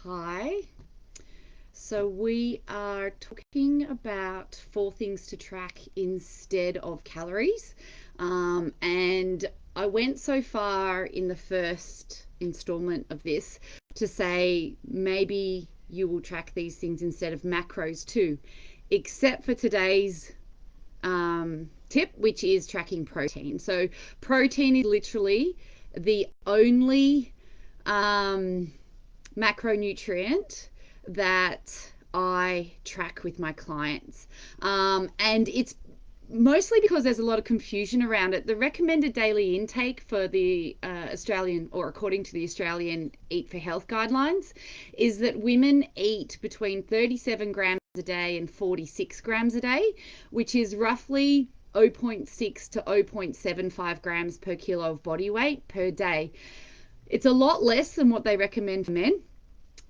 Hi. So we are talking about 4 things to track instead of calories. And I went so far in the first installment of this to say maybe you will track these things instead of macros too, except for today's tip, which is tracking protein. So protein is literally the only macronutrient that I track with my clients. And it's mostly because there's a lot of confusion around it. The recommended daily intake for the Australian, or according to the Australian Eat for Health guidelines, is that women eat between 37 grams a day and 46 grams a day, which is roughly 0.6 to 0.75 grams per kilo of body weight per day. It's a lot less than what they recommend for men,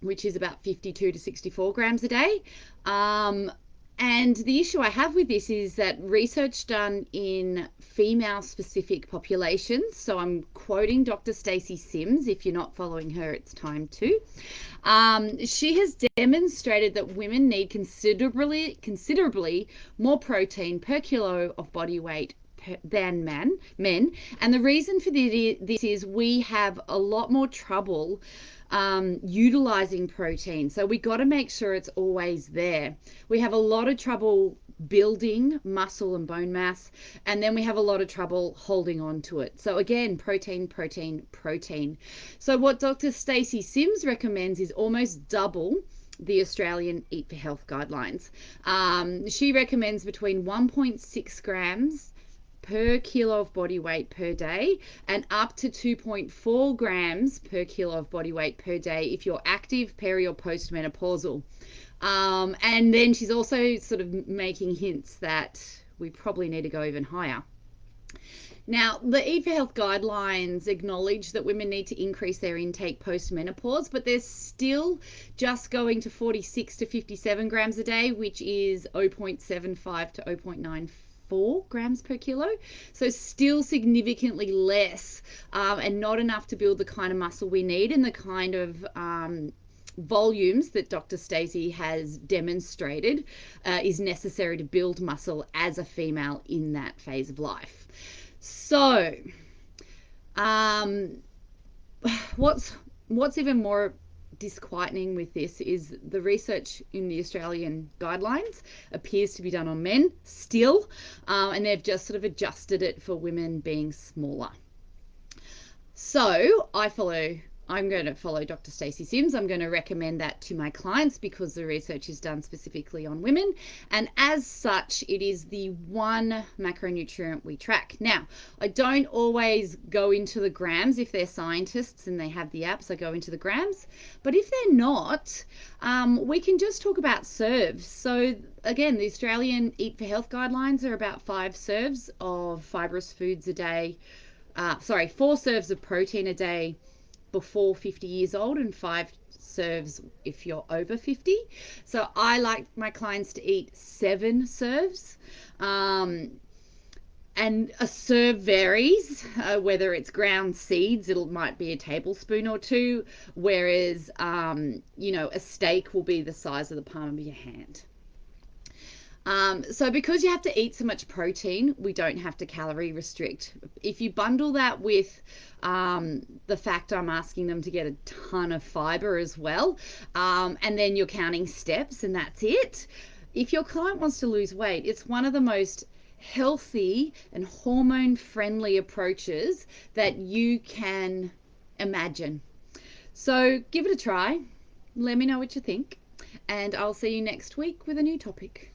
which is about 52 to 64 grams a day. And the issue I have with this is that research done in female specific populations, so I'm quoting Dr. Stacey Sims. If you're not following her, it's time to. She has demonstrated that women need considerably more protein per kilo of body weight than men. And the reason for this is we have a lot more trouble utilizing protein. So we got to make sure it's always there. We have a lot of trouble building muscle and bone mass, and then we have a lot of trouble holding on to it. So again, protein. So what Dr. Stacey Sims recommends is almost double the Australian Eat for Health guidelines. She recommends between 1.6 grams per kilo of body weight per day and up to 2.4 grams per kilo of body weight per day if you're active, peri or postmenopausal. And then she's also sort of making hints that we probably need to go even higher. Now, the Eat for Health guidelines acknowledge that women need to increase their intake post-menopause, but they're still just going to 46 to 57 grams a day, which is 0.75 to 0.94 grams per kilo. So still significantly less and not enough to build the kind of muscle we need and the kind of volumes that Dr. Stacey has demonstrated is necessary to build muscle as a female in that phase of life. So what's even more disquieting with this is the research in the Australian guidelines appears to be done on men still, and they've just sort of adjusted it for women being smaller. So I'm going to follow Dr. Stacey Sims. I'm going to recommend that to my clients because the research is done specifically on women. And as such, it is the one macronutrient we track. Now, I don't always go into the grams. If they're scientists and they have the apps, I go into the grams. But if they're not, we can just talk about serves. So again, the Australian Eat for Health guidelines are about 5 serves of fibrous foods a day. 4 serves of protein a day before 50 years old and 5 serves if you're over 50. So I like my clients to eat 7 serves. And a serve varies, whether it's ground seeds, it might be a tablespoon or 2, whereas, a steak will be the size of the palm of your hand. So because you have to eat so much protein, we don't have to calorie restrict. If you bundle that with the fact I'm asking them to get a ton of fiber as well, and then you're counting steps and that's it. If your client wants to lose weight, it's one of the most healthy and hormone friendly approaches that you can imagine. So give it a try. Let me know what you think, and I'll see you next week with a new topic.